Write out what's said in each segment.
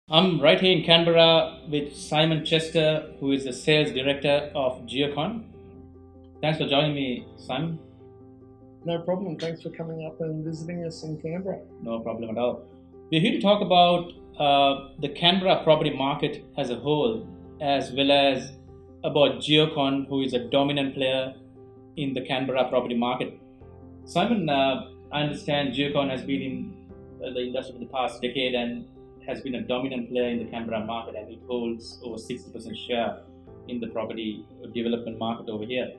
I'm right here in Canberra with Simon Chester, who is the sales director of Geocon. Thanks for joining me, Simon. No problem. Thanks for coming up and visiting us in Canberra. No problem at all. We're here to talk about the Canberra property market as a whole, as well as about Geocon, who is a dominant player in the Canberra property market. Simon, I understand Geocon has been in the industry for the past decade and has been a dominant player in the Canberra market, and it holds over 60% share in the property development market over here.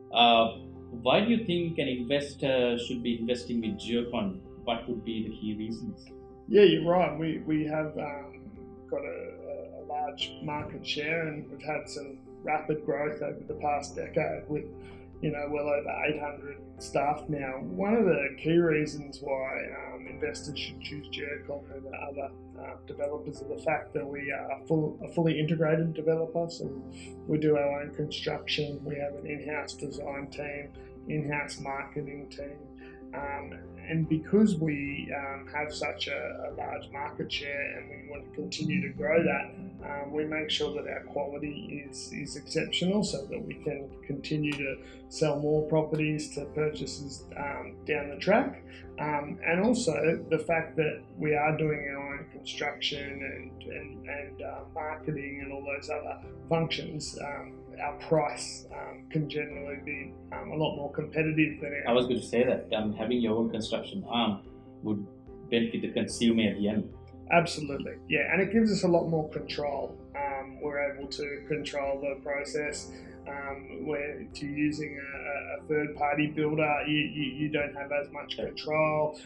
Why do you think an investor should be investing with Geocon? What would be the key reasons? Yeah, you're right. We have got a large market share, and we've had some rapid growth over the past decade with well over 800 staff now. One of the key reasons why investors should choose Geocon over other developers is the fact that we are a fully integrated developer. So we do our own construction, we have an in-house design team, in-house marketing team, and because we have such a large market share and we want to continue to grow that, we make sure that our quality is exceptional so that we can continue to sell more properties to purchasers down the track. And also the fact that we are doing our own construction and marketing and all those other functions, our price can generally be a lot more competitive than I was going to say that having your own construction arm would benefit the consumer at the end. Absolutely, yeah, and it gives us a lot more control. We're able to control the process. Where to using a third-party builder, you don't have as much control.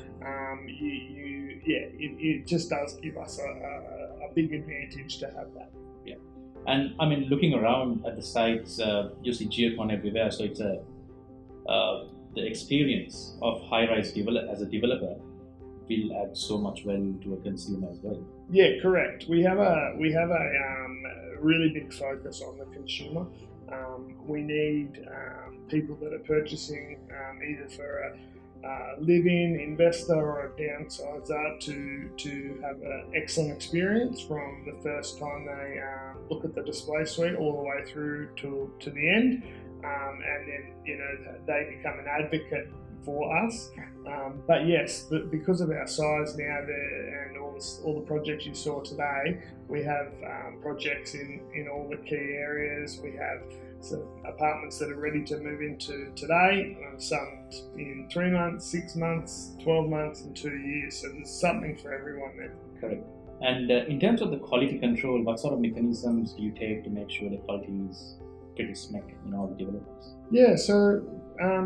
It just does give us a big advantage to have that. Yeah, and I mean, looking around at the sites, you see Geocon everywhere. So it's the experience of high-rise as a developer will add so much value to a consumer as well. Yeah, correct. We have a really big focus on the consumer. We need people that are purchasing either for a live-in investor or a downsizer to have an excellent experience from the first time they look at the display suite all the way through to the end, and then they become an advocate for us. But yes, because of our size now and all the projects you saw today, we have projects in all the key areas. We have some apartments that are ready to move into today, some in 3 months, 6 months, 12 months and 2 years. So there's something for everyone there. Correct. And in terms of the quality control, what sort of mechanisms do you take to make sure the quality is pretty smack in all the developments? Yeah, so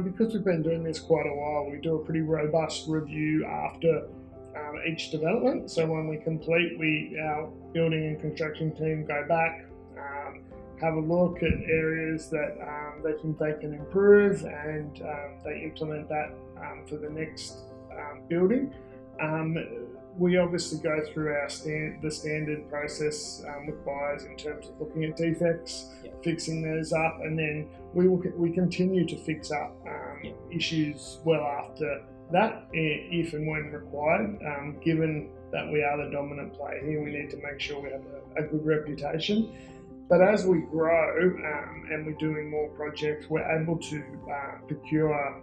because we've been doing this quite a while, we do a pretty robust review after each development. So when we complete, our building and construction team go back, have a look at areas that they think they can improve, and they implement that for the next building. We obviously go through the standard process with buyers in terms of looking at defects, fixing those up, and then we continue to fix up issues well after that, if and when required. Given that we are the dominant player here, we need to make sure we have a good reputation. But as we grow and we're doing more projects, we're able to procure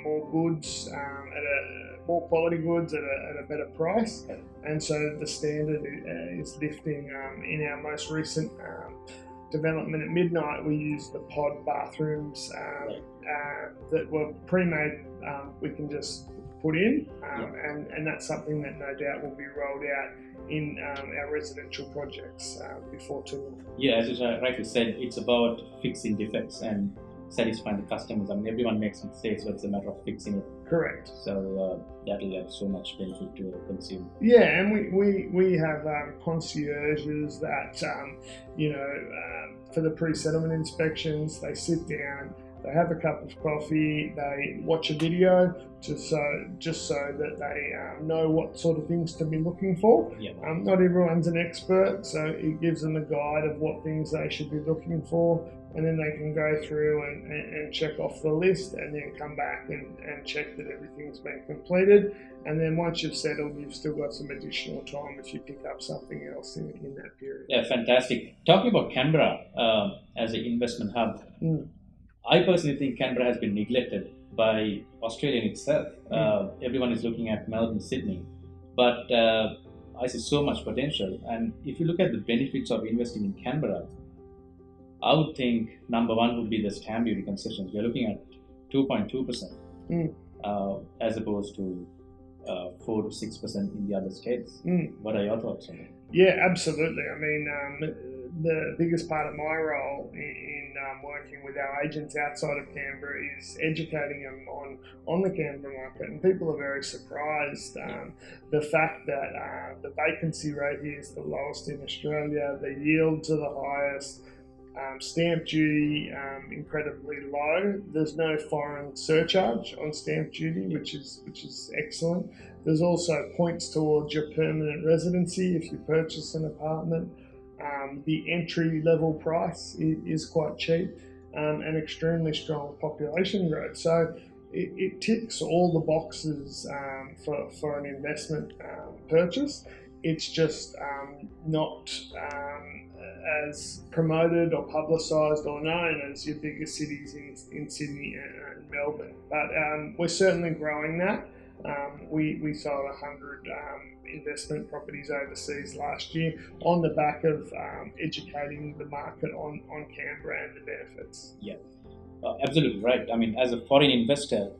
more goods more quality goods at a better price, and so the standard is lifting. In our most recent development at Midnight, we used the pod bathrooms that were pre-made. We can just put in, and that's something that no doubt will be rolled out in our residential projects before too long. Yeah, as you rightly said, it's about fixing defects and satisfying the customers. I mean, everyone makes mistakes, but it's a matter of fixing it. Correct. So that will have so much benefit to a consumer. Yeah, and we have concierges that for the pre-settlement inspections, they sit down, they have a cup of coffee, they watch a video just so that they know what sort of things to be looking for. Yeah. Not everyone's an expert, so it gives them a guide of what things they should be looking for. and then they can go through and check off the list, and then come back and check that everything's been completed. And then once you've settled, you've still got some additional time if you pick up something else in that period. Yeah, fantastic. Talking about Canberra as an investment hub, I personally think Canberra has been neglected by Australia itself. Everyone is looking at Melbourne, Sydney, but I see so much potential. And if you look at the benefits of investing in Canberra, I would think number one would be the stamp duty concessions. We are looking at 2.2% as opposed to 4 to 6% in the other states. What are your thoughts on it? Yeah, absolutely. I mean, the biggest part of my role in working with our agents outside of Canberra is educating them on the Canberra market, and people are very surprised. The fact that the vacancy rate here is the lowest in Australia, the yields are the highest, stamp duty incredibly low. There's no foreign surcharge on stamp duty, which is excellent. There's also points towards your permanent residency if you purchase an apartment. The entry level price is quite cheap, and extremely strong population growth. So it ticks all the boxes for an investment purchase. It's just not as promoted or publicised or known as your bigger cities in Sydney and Melbourne. But we're certainly growing that. We sold 100 investment properties overseas last year on the back of educating the market on Canberra and the benefits. Yeah, absolutely right. I mean, as a foreign investor,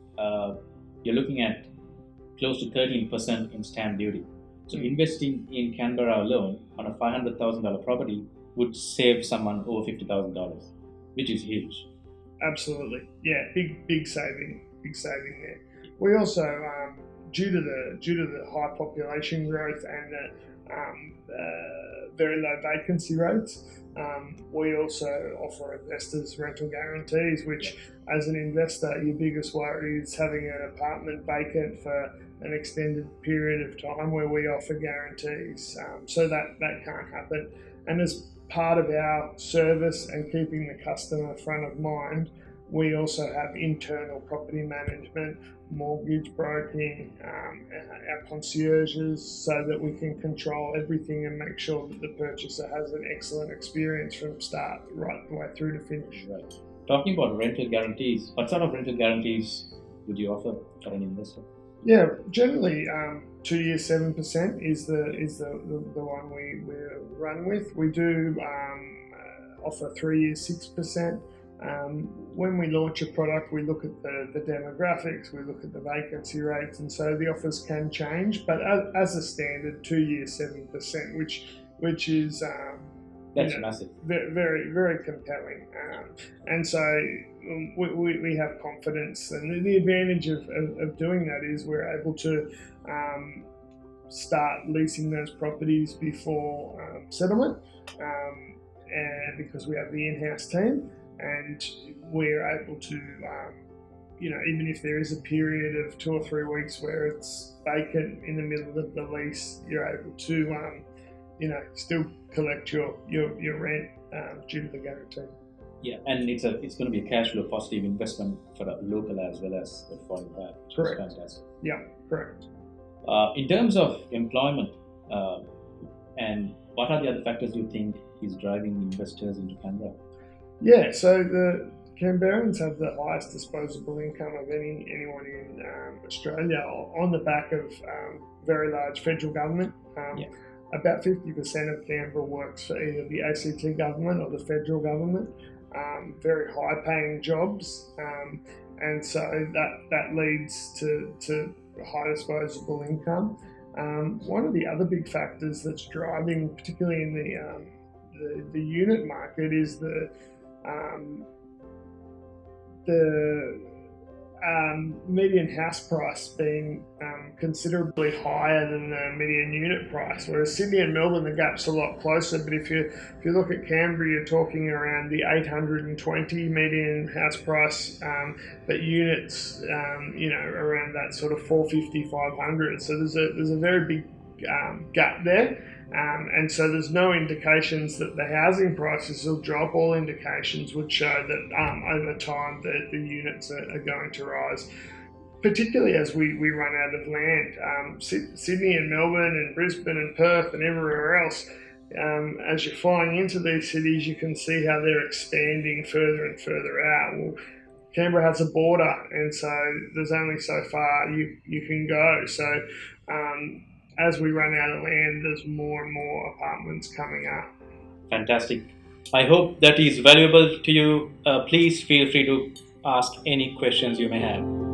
you're looking at close to 13% in stamp duty. So investing in Canberra alone on a $500,000 property would save someone over $50,000, which is huge. Absolutely, yeah, big saving there. We also, due to the high population growth and the very low vacancy rates, we also offer investors rental guarantees, which as an investor, your biggest worry is having an apartment vacant for an extended period of time, where we offer guarantees. So that can't happen. And as part of our service and keeping the customer front of mind, we also have internal property management, mortgage broking, our concierges, so that we can control everything and make sure that the purchaser has an excellent experience from start right the way through to finish. Right. Talking about rental guarantees, what sort of rental guarantees would you offer for an investor? Yeah, generally 2 years 7% is the one we run with. We do offer 3 years 6%. When we launch a product, we look at the demographics, we look at the vacancy rates, and so the offers can change. But as a standard, 2 years 7%, which is that's massive, very very compelling, and so we have confidence. And the advantage of doing that is we're able to start leasing those properties before settlement, and because we have the in-house team. And we're able to, even if there is a period of 2 or 3 weeks where it's vacant in the middle of the lease, you're able to, still collect your rent due to the guarantee. Yeah, and it's going to be a cash flow positive investment for the local as well as the foreign buyer. Correct. Fantastic. Yeah, correct. In terms of employment, and what are the other factors you think is driving investors into Canberra? Yeah, so the Canberrans have the highest disposable income of anyone in Australia, on the back of very large federal government. About 50% of Canberra works for either the ACT government or the federal government. Very high-paying jobs, and so that leads to high disposable income. One of the other big factors that's driving, particularly in the unit market, is the median house price being considerably higher than the median unit price. Whereas Sydney and Melbourne, the gap's a lot closer. But if you look at Canberra, you're talking around the 820 median house price, but units, around that sort of 450, 500. So there's a very big gap there. And so there's no indications that the housing prices will drop. All indications would show that over time the units are going to rise, particularly as we run out of land. Sydney and Melbourne and Brisbane and Perth and everywhere else, as you're flying into these cities, you can see how they're expanding further and further out. Well, Canberra has a border, and so there's only so far you can go. So as we run out of land, there's more and more apartments coming up. Fantastic. I hope that is valuable to you. Please feel free to ask any questions you may have.